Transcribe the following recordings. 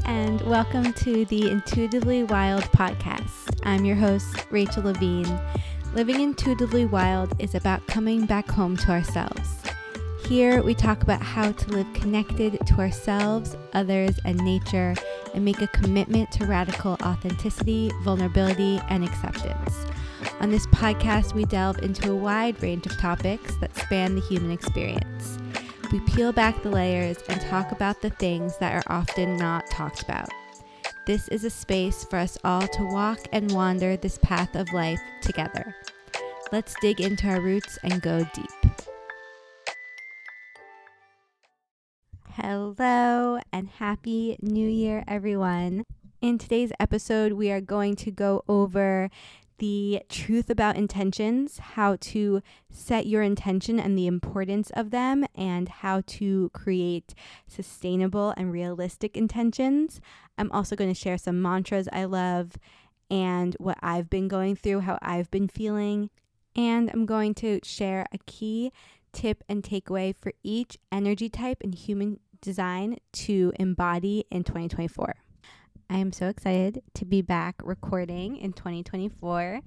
and welcome to the Intuitively Wild podcast. I'm your host, Rachel Levine. Living intuitively wild is about coming back home to ourselves. Here, we talk about how to live connected to ourselves, others, and nature, and make a commitment to radical authenticity, vulnerability, and acceptance. On this podcast, we delve into a wide range of topics that span the human experience. We peel back the layers and talk about the things that are often not talked about. This is a space for us all to walk and wander this path of life together. Let's dig into our roots and go deep. Hello and Happy New Year, everyone. In today's episode, we are going to go over the truth about intentions, how to set your intention and the importance of them, and how to create sustainable and realistic intentions. I'm also going to share some mantras I love and what I've been going through, how I've been feeling, and I'm going to share a key tip and takeaway for each energy type in human design to embody in 2024. I am so excited to be back recording in 2024.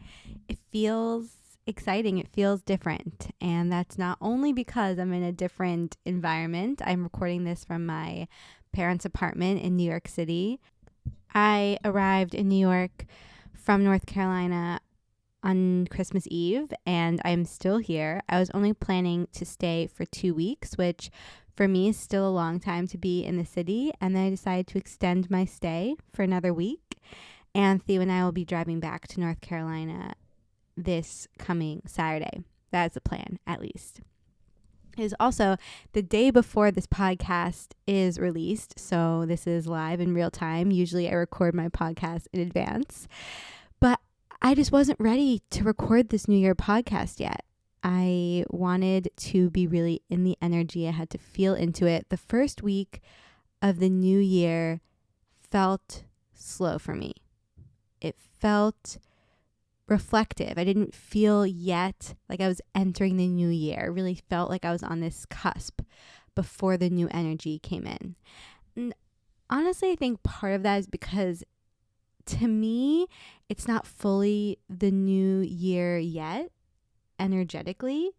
It feels exciting. It feels different. And that's not only because I'm in a different environment. I'm recording this from my parents' apartment in New York City. I arrived in New York from North Carolina on Christmas Eve, and I'm still here. I was only planning to stay for 2 weeks, which for me is still a long time to be in the city, and then I decided to extend my stay for another week, and Theo and I will be driving back to North Carolina this coming Saturday. That's the plan, at least. It is also the day before this podcast is released, so this is live in real time. Usually I record my podcast in advance, but I just wasn't ready to record this New Year podcast yet. I wanted to be really in the energy. I had to feel into it. The first week of the new year felt slow for me. It felt reflective. I didn't feel yet like I was entering the new year. It really felt like I was on this cusp before the new energy came in. And honestly, I think part of that is because to me, it's not fully the new year yet. Energetically,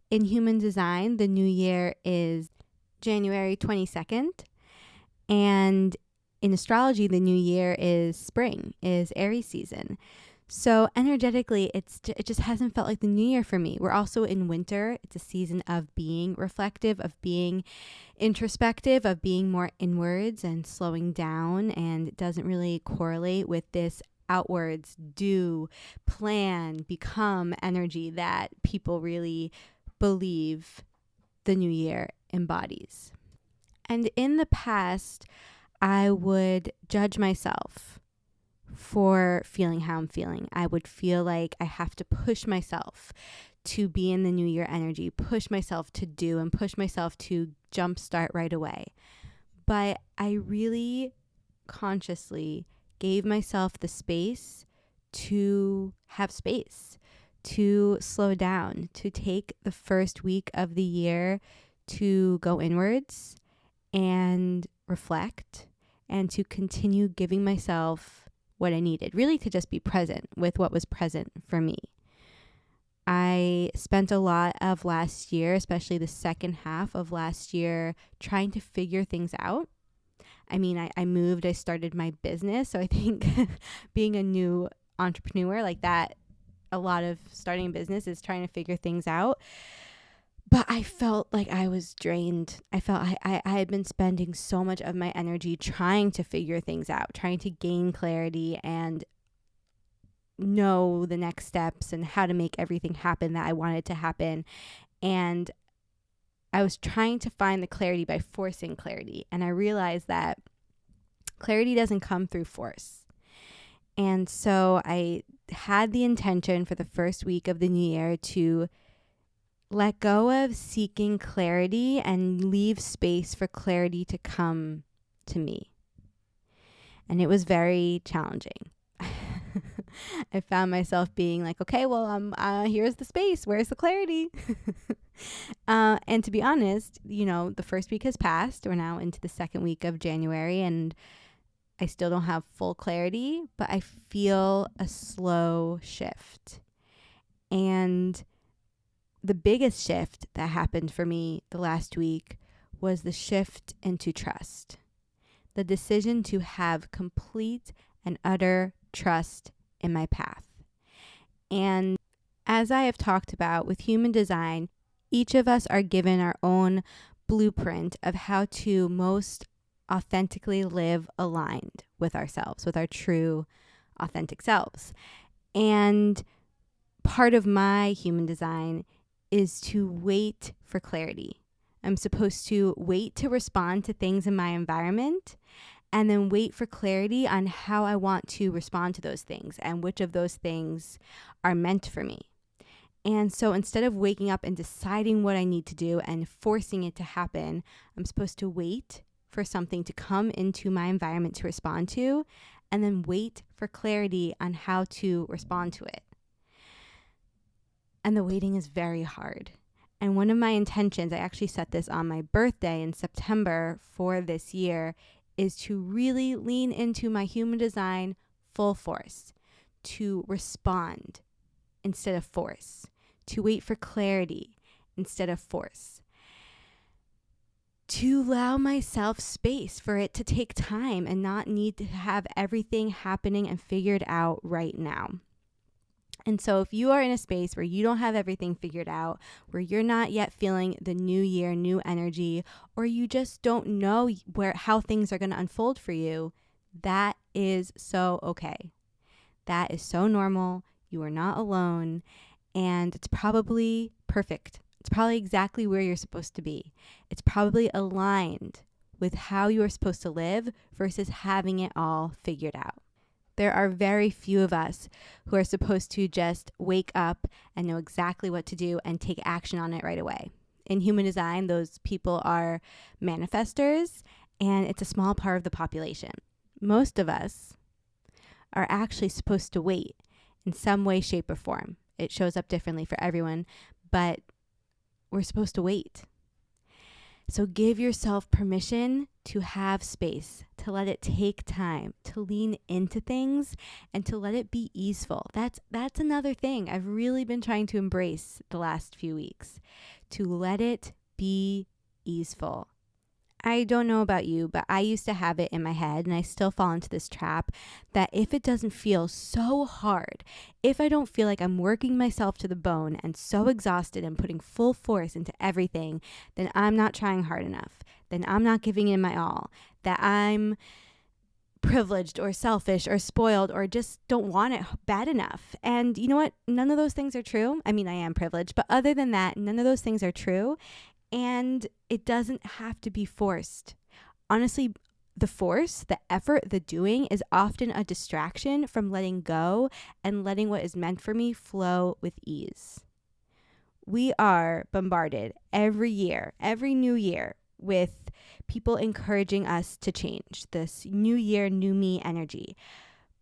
in human design, the new year is January 22nd, and in astrology, the new year is spring, is Aries season. So energetically, it just hasn't felt like the new year for me. We're also in winter. It's a season of being reflective, of being introspective, of being more inwards and slowing down, and it doesn't really correlate with this outwards, do, plan, become energy that people really believe the new year embodies. And in the past, I would judge myself for feeling how I'm feeling. I would feel like I have to push myself to be in the new year energy, push myself to do, and push myself to jumpstart right away. But I really consciously gave myself the space to have space, to slow down, to take the first week of the year to go inwards and reflect, and to continue giving myself what I needed, really to just be present with what was present for me. I spent a lot of last year, especially the second half of last year, trying to figure things out. I mean, I moved, I started my business. So I think being a new entrepreneur like that, a lot of starting a business is trying to figure things out. But I felt like I was drained. I felt I had been spending so much of my energy trying to figure things out, trying to gain clarity and know the next steps and how to make everything happen that I wanted to happen. And I was trying to find the clarity by forcing clarity. And I realized that clarity doesn't come through force. And so I had the intention for the first week of the new year to let go of seeking clarity and leave space for clarity to come to me. And it was very challenging. I found myself being like, okay, well, here's the space. Where's the clarity? And to be honest, the first week has passed. We're now into the second week of January, and I still don't have full clarity, but I feel a slow shift. And the biggest shift that happened for me the last week was the shift into trust. The decision to have complete and utter trust in my path. And as I have talked about with human design, each of us are given our own blueprint of how to most authentically live aligned with ourselves, with our true authentic selves. And part of my human design is to wait for clarity. I'm supposed to wait to respond to things in my environment and then wait for clarity on how I want to respond to those things and which of those things are meant for me. And so instead of waking up and deciding what I need to do and forcing it to happen, I'm supposed to wait for something to come into my environment to respond to, and then wait for clarity on how to respond to it. And the waiting is very hard. And one of my intentions, I actually set this on my birthday in September for this year, is to really lean into my human design full force, to respond instead of force, to wait for clarity instead of force, to allow myself space for it to take time and not need to have everything happening and figured out right now. And so if you are in a space where you don't have everything figured out, where you're not yet feeling the new year, new energy, or you just don't know how things are going to unfold for you, that is so okay. That is so normal. You are not alone, and it's probably perfect. It's probably exactly where you're supposed to be. It's probably aligned with how you are supposed to live versus having it all figured out. There are very few of us who are supposed to just wake up and know exactly what to do and take action on it right away. In human design, those people are manifestors, and it's a small part of the population. Most of us are actually supposed to wait in some way, shape, or form. It shows up differently for everyone, but we're supposed to wait. So give yourself permission to have space, to let it take time, to lean into things, and to let it be easeful. That's another thing I've really been trying to embrace the last few weeks, to let it be easeful. I don't know about you, but I used to have it in my head, and I still fall into this trap, that if it doesn't feel so hard, if I don't feel like I'm working myself to the bone and so exhausted and putting full force into everything, then I'm not trying hard enough. Then I'm not giving in my all. That I'm privileged or selfish or spoiled or just don't want it bad enough. And you know what? None of those things are true. I mean, I am privileged, but other than that, none of those things are true. And it doesn't have to be forced. Honestly, the force, the effort, the doing is often a distraction from letting go and letting what is meant for me flow with ease. We are bombarded every year, every new year, with people encouraging us to change, this new year, new me energy.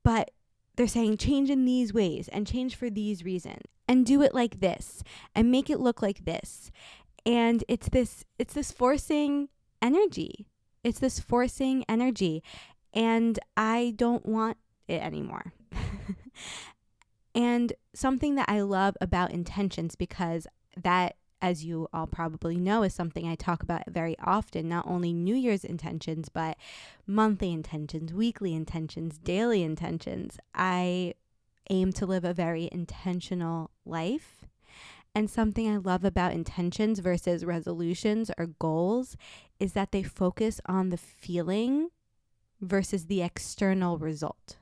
But they're saying change in these ways and change for these reasons and do it like this and make it look like this. And it's this forcing energy. It's this forcing energy. And I don't want it anymore. And something that I love about intentions, because that, as you all probably know, is something I talk about very often, not only New Year's intentions, but monthly intentions, weekly intentions, daily intentions. I aim to live a very intentional life. And something I love about intentions versus resolutions or goals is that they focus on the feeling versus the external result.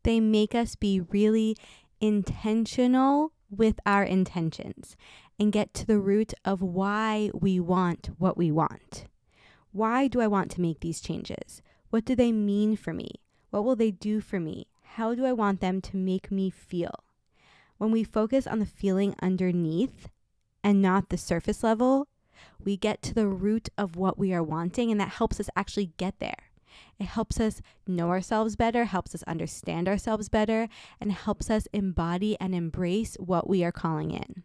They make us be really intentional with our intentions and get to the root of why we want what we want. Why do I want to make these changes? What do they mean for me? What will they do for me? How do I want them to make me feel? When we focus on the feeling underneath and not the surface level, we get to the root of what we are wanting, and that helps us actually get there. It helps us know ourselves better, helps us understand ourselves better, and helps us embody and embrace what we are calling in.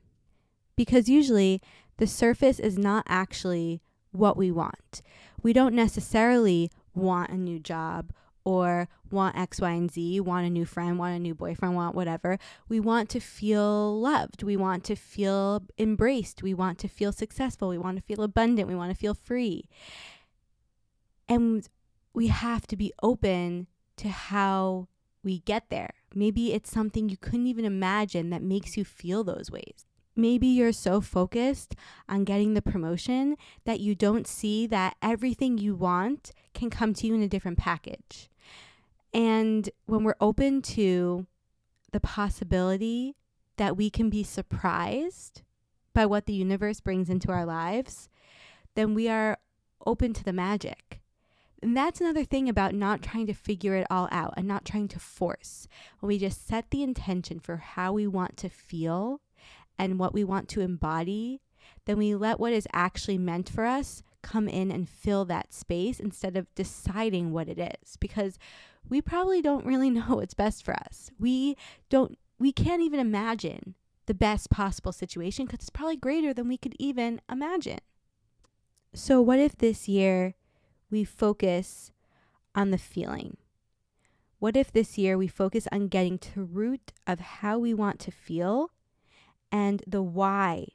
Because usually the surface is not actually what we want. We don't necessarily want a new job or want X, Y, and Z, want a new friend, want a new boyfriend, want whatever. We want to feel loved. We want to feel embraced. We want to feel successful. We want to feel abundant. We want to feel free. And we have to be open to how we get there. Maybe it's something you couldn't even imagine that makes you feel those ways. Maybe you're so focused on getting the promotion that you don't see that everything you want can come to you in a different package. And when we're open to the possibility that we can be surprised by what the universe brings into our lives, then we are open to the magic. And that's another thing about not trying to figure it all out and not trying to force. When we just set the intention for how we want to feel and what we want to embody, then we let what is actually meant for us come in and fill that space instead of deciding what it is, because we probably don't really know what's best for us. We can't even imagine the best possible situation because it's probably greater than we could even imagine. So what if this year we focus on the feeling? What if this year we focus on getting to the root of how we want to feel and the why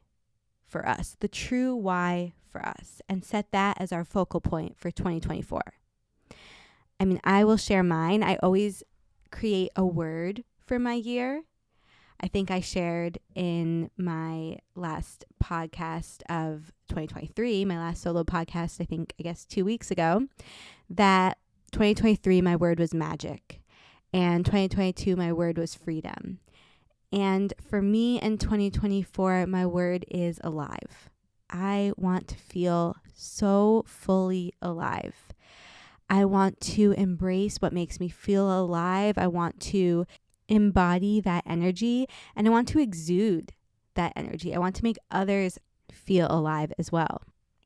for us, the true why for us, and set that as our focal point for 2024? I mean, I will share mine. I always create a word for my year. I think I shared in my last podcast of 2023, my last solo podcast, I guess 2 weeks ago, that 2023, my word was magic. And 2022, my word was freedom. And for me in 2024, my word is alive. I want to feel so fully alive. I want to embrace what makes me feel alive. I want to embody that energy, and I want to exude that energy. I want to make others feel alive as well.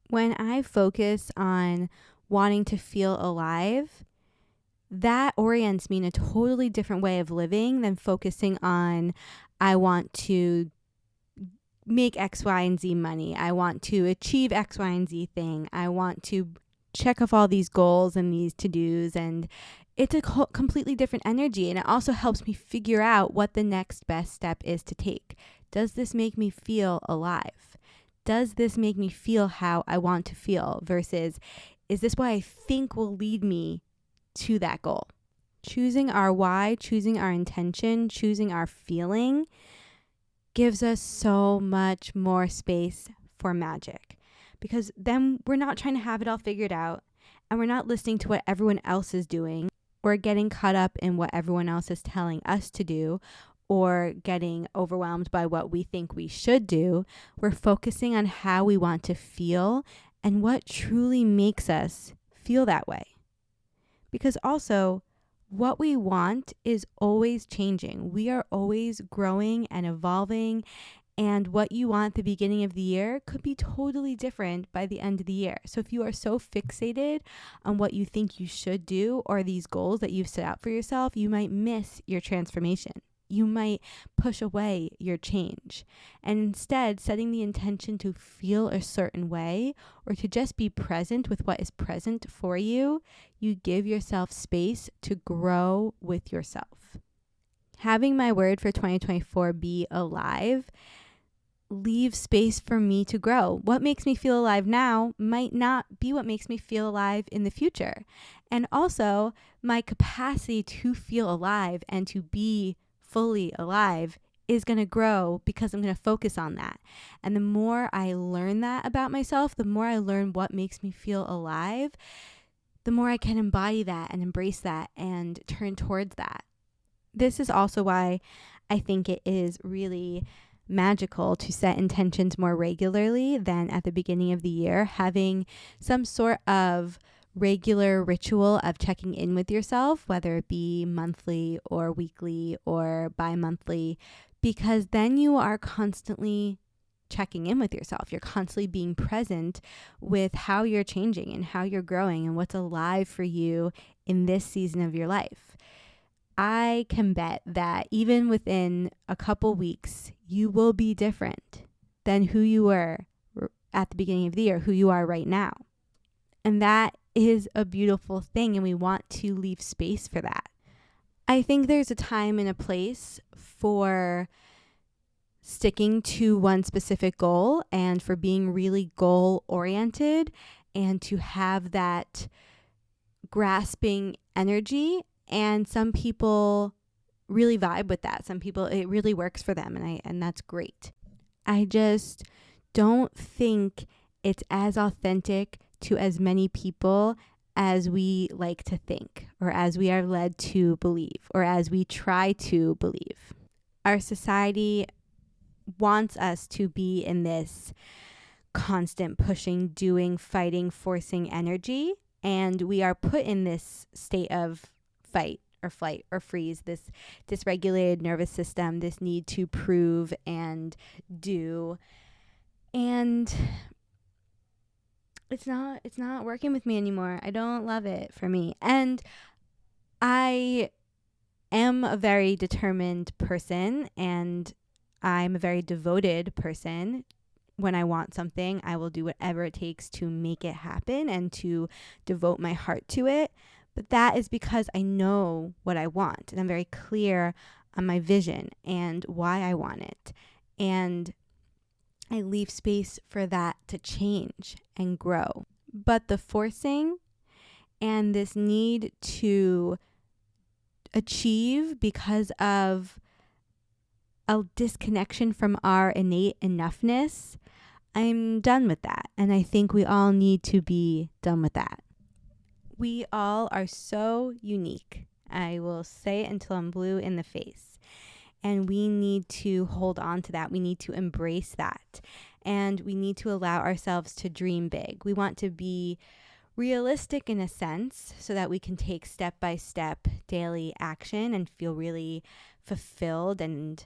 When I focus on wanting to feel alive, that orients me in a totally different way of living than focusing on, I want to make X, Y, and Z money. I want to achieve X, Y, and Z thing. I want to check off all these goals and these to-dos, and it's a completely different energy. And it also helps me figure out what the next best step is to take. Does this make me feel alive? Does this make me feel how I want to feel? Versus, is this what I think will lead me to that goal? Choosing our why, choosing our intention, choosing our feeling gives us so much more space for magic. Because then we're not trying to have it all figured out, and we're not listening to what everyone else is doing, or getting caught up in what everyone else is telling us to do, or getting overwhelmed by what we think we should do. We're focusing on how we want to feel and what truly makes us feel that way. Because also, what we want is always changing. We are always growing and evolving. And what you want at the beginning of the year could be totally different by the end of the year. So if you are so fixated on what you think you should do or these goals that you've set out for yourself, you might miss your transformation. You might push away your change. And instead, setting the intention to feel a certain way or to just be present with what is present for you, you give yourself space to grow with yourself. Having my word for 2024 be alive leave space for me to grow. What makes me feel alive now might not be what makes me feel alive in the future. And also, my capacity to feel alive and to be fully alive is going to grow because I'm going to focus on that. And the more I learn that about myself, the more I learn what makes me feel alive, the more I can embody that and embrace that and turn towards that. This is also why I think it is really magical to set intentions more regularly than at the beginning of the year, having some sort of regular ritual of checking in with yourself, whether it be monthly or weekly or bi-monthly, because then you are constantly checking in with yourself. You're constantly being present with how you're changing and how you're growing and what's alive for you in this season of your life. I can bet that even within a couple weeks, you will be different than who you were at the beginning of the year, who you are right now. And that is a beautiful thing, and we want to leave space for that. I think there's a time and a place for sticking to one specific goal and for being really goal oriented and to have that grasping energy. And some people really vibe with that. Some people, it really works for them, and that's great. I just don't think it's as authentic to as many people as we like to think, or as we are led to believe, or as we try to believe. Our society wants us to be in this constant pushing, doing, fighting, forcing energy, and we are put in this state of fight or flight or freeze, this dysregulated nervous system, this need to prove and do. And it's not working with me anymore. I don't love it for me. And I am a very determined person, and I'm a very devoted person. When I want something, I will do whatever it takes to make it happen and to devote my heart to it. But that is because I know what I want, and I'm very clear on my vision and why I want it. And I leave space for that to change and grow. But the forcing and this need to achieve because of a disconnection from our innate enoughness, I'm done with that. And I think we all need to be done with that. We all are so unique. I will say it until I'm blue in the face. And we need to hold on to that. We need to embrace that. And we need to allow ourselves to dream big. We want to be realistic in a sense so that we can take step-by-step daily action and feel really fulfilled and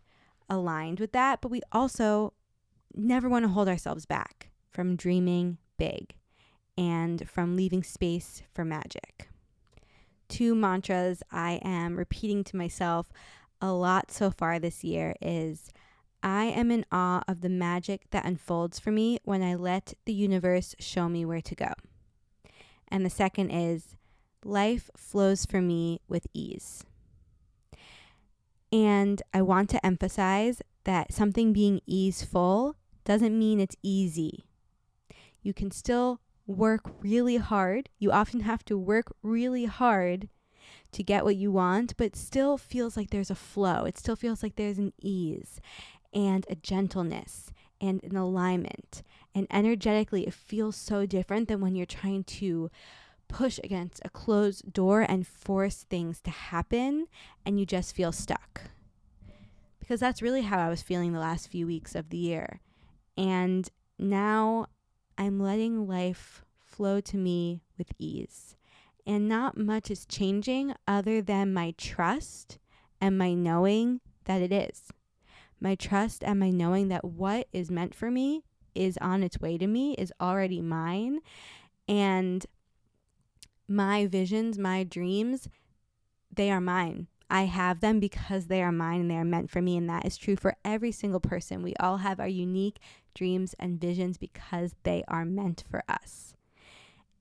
aligned with that. But we also never want to hold ourselves back from dreaming big and from leaving space for magic. 2 mantras I am repeating to myself a lot so far this year is, I am in awe of the magic that unfolds for me when I let the universe show me where to go. And the second is, life flows for me with ease. And I want to emphasize that something being easeful doesn't mean it's easy. You can still work really hard. You often have to work really hard to get what you want, but it still feels like there's a flow. It still feels like there's an ease and a gentleness and an alignment. And energetically, it feels so different than when you're trying to push against a closed door and force things to happen and you just feel stuck. Because that's really how I was feeling the last few weeks of the year. And now I'm letting life flow to me with ease. And not much is changing other than my trust and my knowing that it is. My trust and my knowing that what is meant for me is on its way to me, is already mine. And my visions, my dreams, they are mine. I have them because they are mine and they are meant for me. And that is true for every single person. We all have our unique dreams and visions because they are meant for us.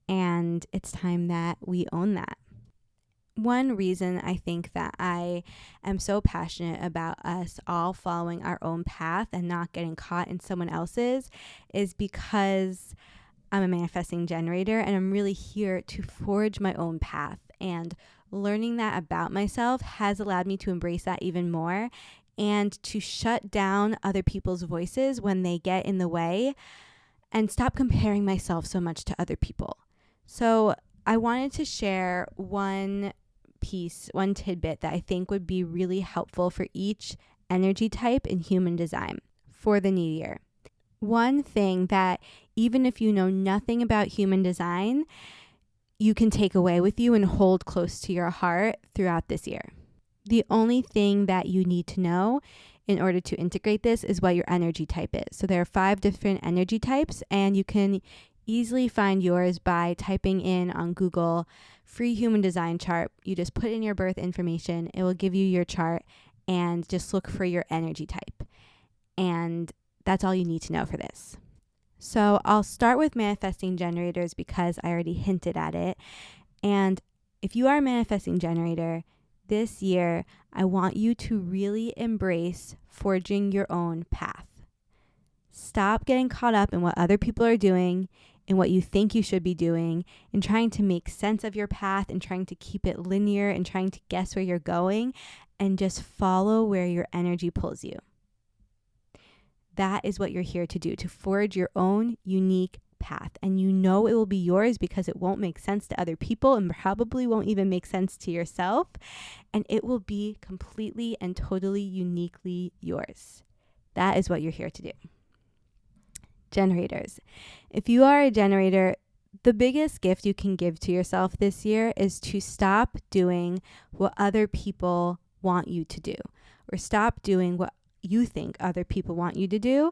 And it's time that we own that. One reason I think that I am so passionate about us all following our own path and not getting caught in someone else's is because I'm a manifesting generator and I'm really here to forge my own path. And learning that about myself has allowed me to embrace that even more and to shut down other people's voices when they get in the way and stop comparing myself so much to other people. So I wanted to share one tidbit that I think would be really helpful for each energy type in human design for the new year. One thing that even if you know nothing about human design, you can take away with you and hold close to your heart throughout this year. The only thing that you need to know in order to integrate this is what your energy type is. So there are 5 different energy types, and you can easily find yours by typing in on Google free human design chart. You just put in your birth information. It will give you your chart and just look for your energy type. And that's all you need to know for this. So I'll start with manifesting generators because I already hinted at it. And if you are a manifesting generator, this year, I want you to really embrace forging your own path. Stop getting caught up in what other people are doing, in what you think you should be doing, and trying to make sense of your path and trying to keep it linear and trying to guess where you're going, and just follow where your energy pulls you. That is what you're here to do, to forge your own unique path. And you know it will be yours because it won't make sense to other people and probably won't even make sense to yourself. And it will be completely and totally uniquely yours. That is what you're here to do. Generators. If you are a generator, the biggest gift you can give to yourself this year is to stop doing what other people want you to do, or stop doing what you think other people want you to do,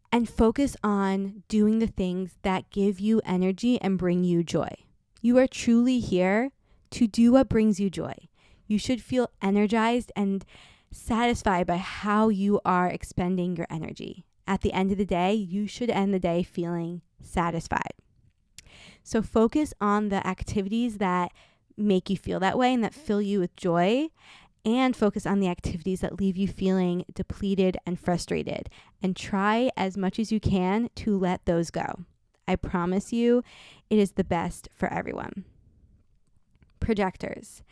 and focus on doing the things that give you energy and bring you joy. You are truly here to do what brings you joy. You should feel energized and satisfied by how you are expending your energy. At the end of the day, you should end the day feeling satisfied. So focus on the activities that make you feel that way and that fill you with joy, and focus on the activities that leave you feeling depleted and frustrated. And try as much as you can to let those go. I promise you, it is the best for everyone. Projectors.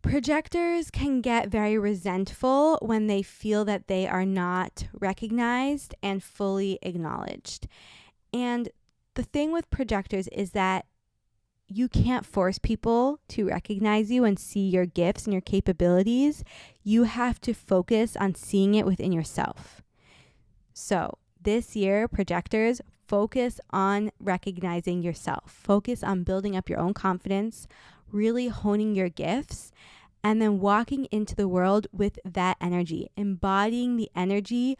Projectors can get very resentful when they feel that they are not recognized and fully acknowledged. And the thing with projectors is that you can't force people to recognize you and see your gifts and your capabilities. You have to focus on seeing it within yourself. So this year, projectors, focus on recognizing yourself. Focus on building up your own confidence, really honing your gifts, and then walking into the world with that energy, embodying the energy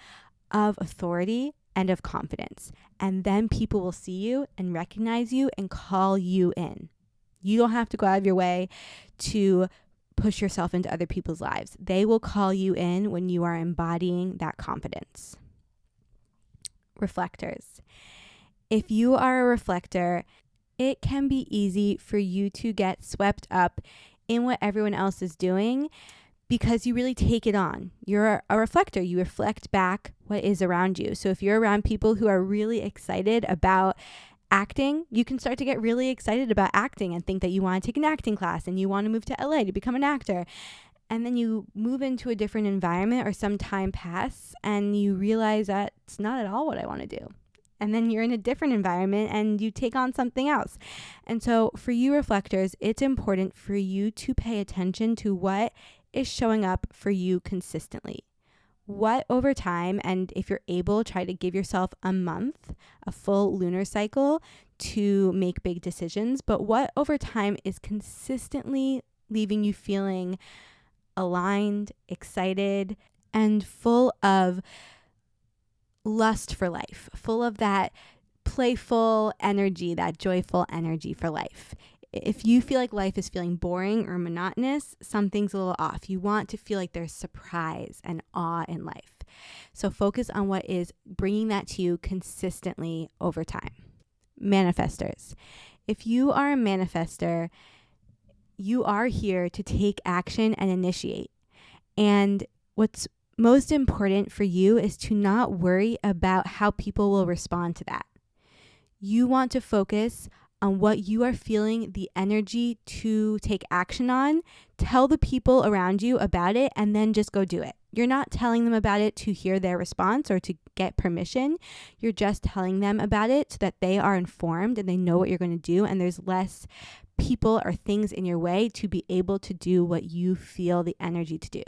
of authority and of confidence. And then people will see you and recognize you and call you in. You don't have to go out of your way to push yourself into other people's lives. They will call you in when you are embodying that confidence. Reflectors. If you are a reflector, it can be easy for you to get swept up in what everyone else is doing because you really take it on. You're a reflector. You reflect back what is around you. So if you're around people who are really excited about acting, you can start to get really excited about acting and think that you want to take an acting class and you want to move to LA to become an actor. And then you move into a different environment or some time passes and you realize that it's not at all what I want to do. And then you're in a different environment and you take on something else. And so for you reflectors, it's important for you to pay attention to what is showing up for you consistently. What over time, and if you're able, try to give yourself a month, a full lunar cycle to make big decisions. But what over time is consistently leaving you feeling aligned, excited, and full of lust for life, full of that playful energy, that joyful energy for life. If you feel like life is feeling boring or monotonous, something's a little off. You want to feel like there's surprise and awe in life. So focus on what is bringing that to you consistently over time. Manifestors. If you are a manifestor, you are here to take action and initiate. And what's most important for you is to not worry about how people will respond to that. You want to focus on what you are feeling the energy to take action on. Tell the people around you about it and then just go do it. You're not telling them about it to hear their response or to get permission. You're just telling them about it so that they are informed and they know what you're going to do, and there's less people or things in your way to be able to do what you feel the energy to do.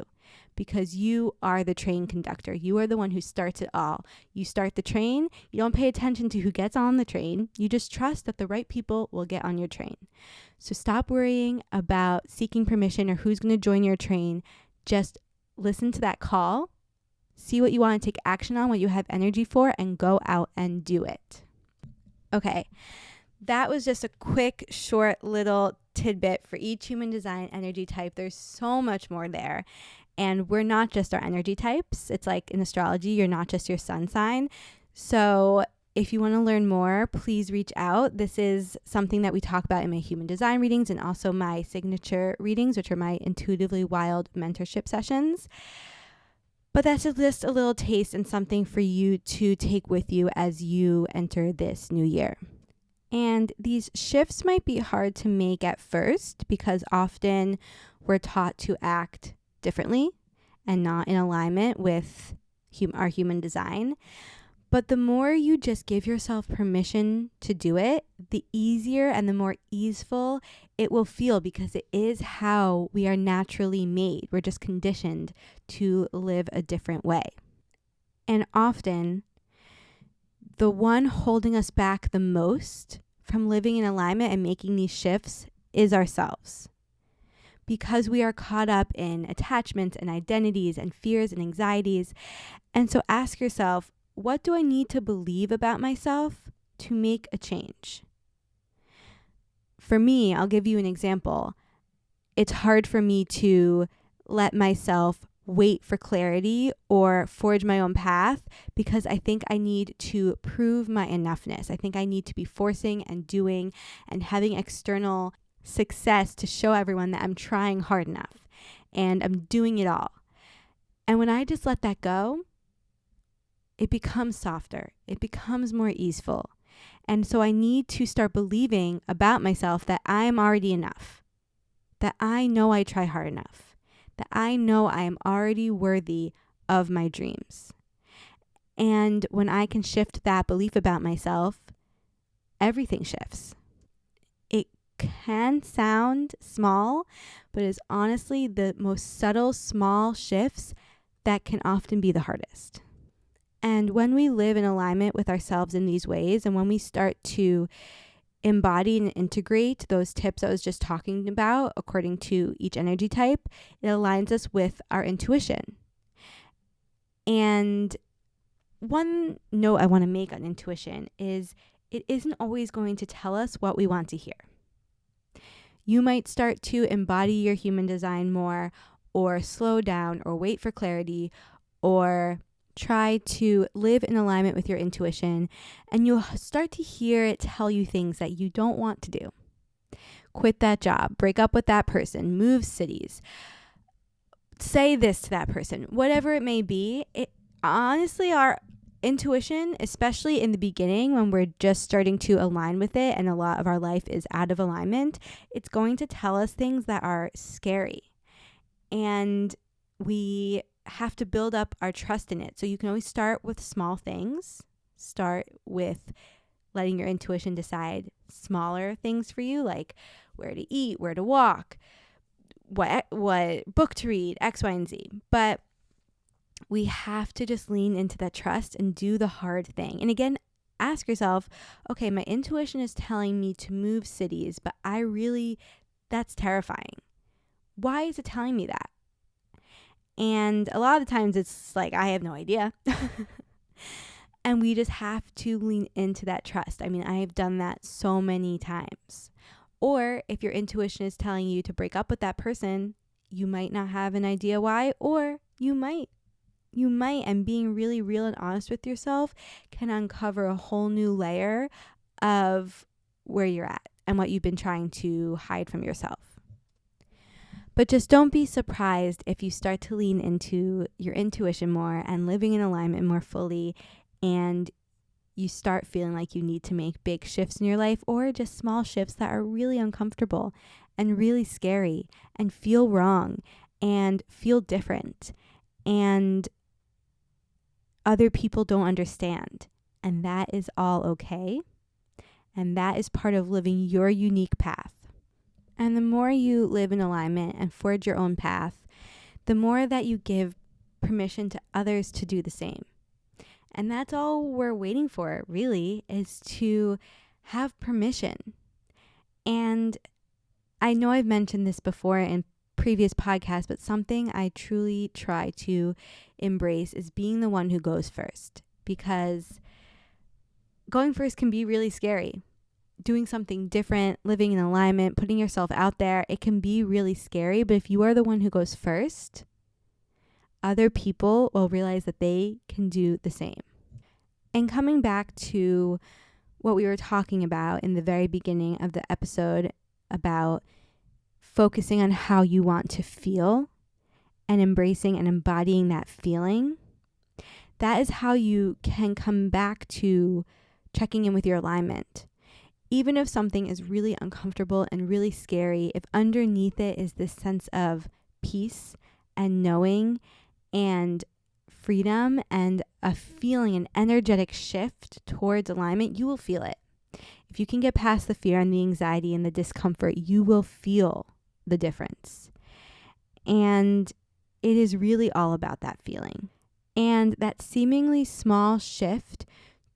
Because you are the train conductor. You are the one who starts it all. You start the train. You don't pay attention to who gets on the train. You just trust that the right people will get on your train. So stop worrying about seeking permission or who's going to join your train. Just listen to that call. See what you want to take action on, what you have energy for, and go out and do it. Okay. That was just a quick, short little tidbit for each human design energy type. There's so much more there. And we're not just our energy types. It's like in astrology, you're not just your sun sign. So if you want to learn more, please reach out. This is something that we talk about in my human design readings and also my signature readings, which are my Intuitively Wild mentorship sessions. But that's just a little taste and something for you to take with you as you enter this new year. And these shifts might be hard to make at first because often we're taught to act differently and not in alignment with our human design. But the more you just give yourself permission to do it, the easier and the more easeful it will feel, because it is how we are naturally made. We're just conditioned to live a different way. And often, the one holding us back the most from living in alignment and making these shifts is ourselves. Because we are caught up in attachments and identities and fears and anxieties. And so ask yourself, what do I need to believe about myself to make a change? For me, I'll give you an example. It's hard for me to let myself wait for clarity or forge my own path because I think I need to prove my enoughness. I think I need to be forcing and doing and having external success to show everyone that I'm trying hard enough and I'm doing it all. And when I just let that go, it becomes softer. It becomes more easeful. And so I need to start believing about myself that I am already enough, that I know I try hard enough, that I know I am already worthy of my dreams. And when I can shift that belief about myself, everything shifts. It can sound small, but is honestly the most subtle, small shifts that can often be the hardest. And when we live in alignment with ourselves in these ways, and when we start to embody and integrate those tips I was just talking about according to each energy type, it aligns us with our intuition. And one note I want to make on intuition is it isn't always going to tell us what we want to hear. You might start to embody your human design more, or slow down, or wait for clarity, or try to live in alignment with your intuition, and you'll start to hear it tell you things that you don't want to do. Quit that job, break up with that person, move cities, say this to that person, whatever it may be. It honestly, our intuition, especially in the beginning when we're just starting to align with it and a lot of our life is out of alignment, it's going to tell us things that are scary. And we have to build up our trust in it. So you can always start with small things. Start with letting your intuition decide smaller things for you, like where to eat, where to walk, what book to read, X, Y, and Z. But we have to just lean into that trust and do the hard thing. And again, ask yourself, okay, my intuition is telling me to move cities, but that's terrifying. Why is it telling me that? And a lot of the times it's like, I have no idea. And we just have to lean into that trust. I mean, I have done that so many times. Or if your intuition is telling you to break up with that person, you might not have an idea why, or you might. And being really real and honest with yourself can uncover a whole new layer of where you're at and what you've been trying to hide from yourself. But just don't be surprised if you start to lean into your intuition more and living in alignment more fully, and you start feeling like you need to make big shifts in your life, or just small shifts that are really uncomfortable and really scary and feel wrong and feel different. And other people don't understand. And that is all okay. And that is part of living your unique path. And the more you live in alignment and forge your own path, the more that you give permission to others to do the same. And that's all we're waiting for, really, is to have permission. And I know I've mentioned this before in previous podcasts, but something I truly try to embrace is being the one who goes first, because going first can be really scary. Doing something different, living in alignment, putting yourself out there, it can be really scary. But if you are the one who goes first, other people will realize that they can do the same. And coming back to what we were talking about in the very beginning of the episode about focusing on how you want to feel and embracing and embodying that feeling, that is how you can come back to checking in with your alignment. Even if something is really uncomfortable and really scary, if underneath it is this sense of peace and knowing and freedom and a feeling, an energetic shift towards alignment, you will feel it. If you can get past the fear and the anxiety and the discomfort, you will feel the difference. And it is really all about that feeling. And that seemingly small shift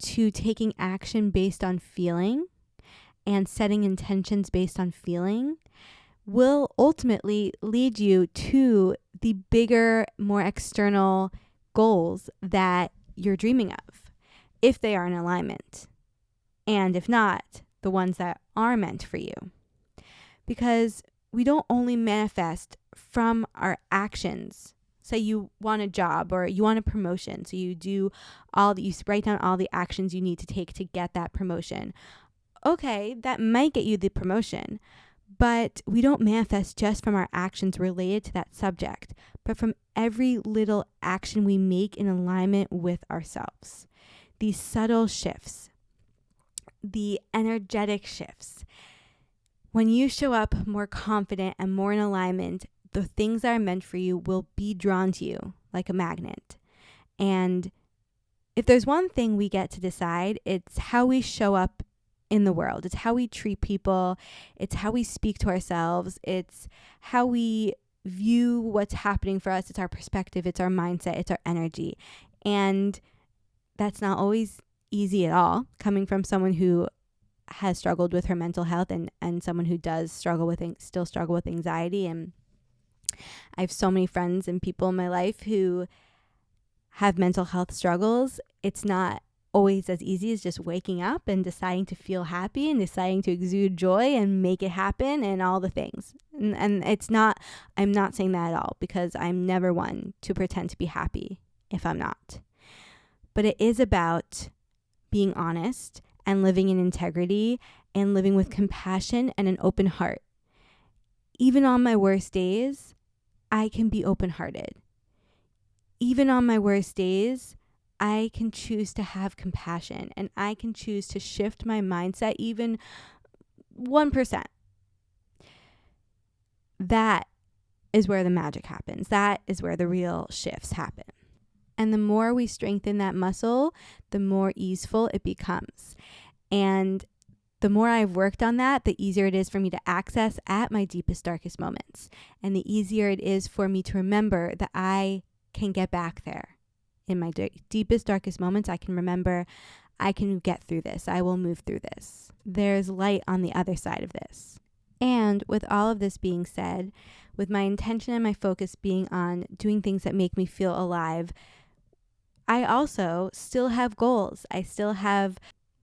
to taking action based on feeling and setting intentions based on feeling will ultimately lead you to the bigger, more external goals that you're dreaming of, if they are in alignment. And if not, the ones that are meant for you. Because we don't only manifest from our actions. Say you want a job or you want a promotion. So you write down all the actions you need to take to get that promotion. Okay, that might get you the promotion, but we don't manifest just from our actions related to that subject, but from every little action we make in alignment with ourselves. These subtle shifts, the energetic shifts. When you show up more confident and more in alignment, the things that are meant for you will be drawn to you like a magnet. And if there's one thing we get to decide, it's how we show up in the world. It's how we treat people. It's how we speak to ourselves. It's how we view what's happening for us. It's our perspective. It's our mindset. It's our energy. And that's not always easy at all, coming from someone who has struggled with her mental health and someone who does still struggle with anxiety. And I have so many friends and people in my life who have mental health struggles. It's not always as easy as just waking up and deciding to feel happy and deciding to exude joy and make it happen and all the things. And I'm not saying that at all, because I'm never one to pretend to be happy if I'm not. But it is about being honest and living in integrity and living with compassion and an open heart. Even on my worst days, I can be open-hearted. Even on my worst days, I can choose to have compassion, and I can choose to shift my mindset even 1%. That is where the magic happens. That is where the real shifts happen. And the more we strengthen that muscle, the more easeful it becomes. And the more I've worked on that, the easier it is for me to access at my deepest, darkest moments. And the easier it is for me to remember that I can get back there. In my deepest, darkest moments, I can remember I can get through this. I will move through this. There's light on the other side of this. And with all of this being said, with my intention and my focus being on doing things that make me feel alive, I also still have goals. I still have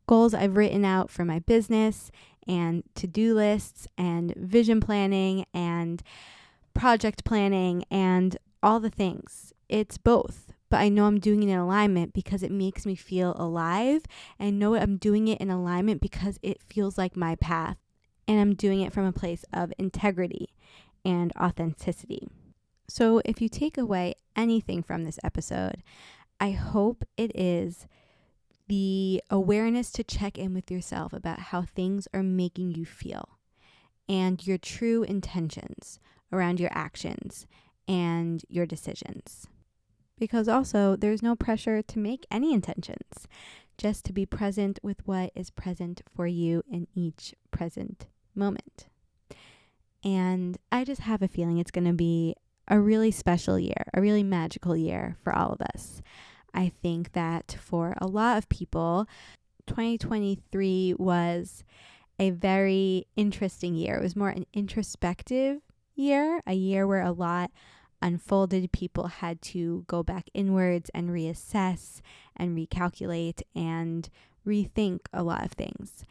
goals I've written out for my business and to-do lists and vision planning and project planning and all the things. It's both. But I know I'm doing it in alignment because it makes me feel alive. And I know I'm doing it in alignment because it feels like my path. And I'm doing it from a place of integrity and authenticity. So if you take away anything from this episode, I hope it is the awareness to check in with yourself about how things are making you feel and your true intentions around your actions and your decisions. Because also, there's no pressure to make any intentions, just to be present with what is present for you in each present moment. And I just have a feeling it's going to be a really special year, a really magical year for all of us. I think that for a lot of people, 2023 was a very interesting year. It was more an introspective year, a year where a lot unfolded. People had to go back inwards and reassess and recalculate and rethink a lot of things.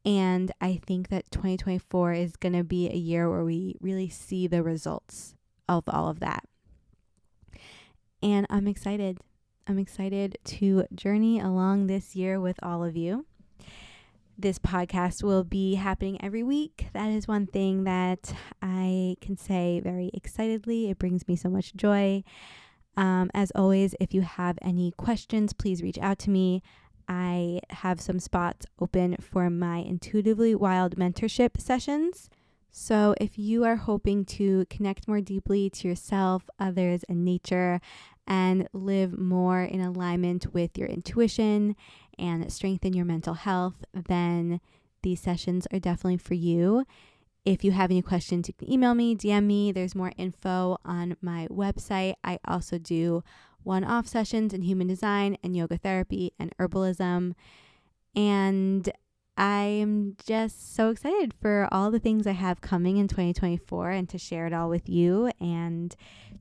And I think that 2024 is going to be a year where we really see the results of all of that. And I'm excited. I'm excited to journey along this year with all of you. This podcast will be happening every week. That is one thing that I can say very excitedly. It brings me so much joy. As always, if you have any questions, please reach out to me. I have some spots open for my Intuitively Wild mentorship sessions. So if you are hoping to connect more deeply to yourself, others, and nature, and live more in alignment with your intuition and strengthen your mental health, then these sessions are definitely for you. If you have any questions, you can email me, DM me. There's more info on my website. I also do one-off sessions in human design and yoga therapy and herbalism. And I'm just so excited for all the things I have coming in 2024 and to share it all with you and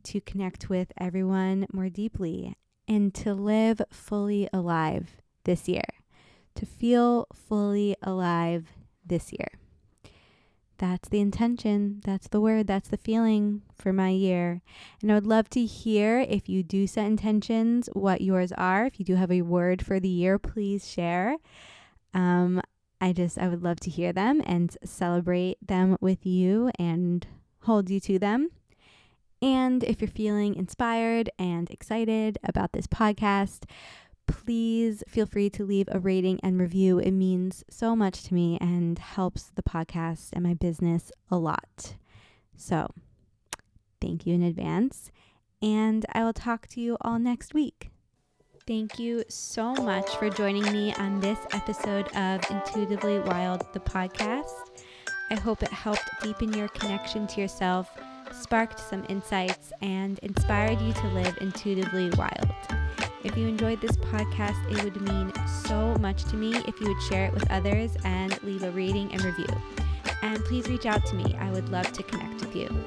to connect with everyone more deeply and to live fully alive this year, to feel fully alive this year. That's the intention. That's the word. That's the feeling for my year. And I would love to hear if you do set intentions, what yours are. If you do have a word for the year, please share. I would love to hear them and celebrate them with you and hold you to them. And if you're feeling inspired and excited about this podcast, please feel free to leave a rating and review. It means so much to me and helps the podcast and my business a lot. So thank you in advance, and I will talk to you all next week. Thank you so much for joining me on this episode of Intuitively Wild, the podcast. I hope it helped deepen your connection to yourself, sparked some insights, and inspired you to live intuitively wild. If you enjoyed this podcast, it would mean so much to me if you would share it with others and leave a rating and review. And please reach out to me. I would love to connect with you.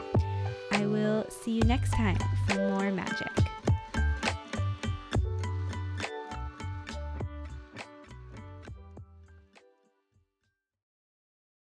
I will see you next time for more magic.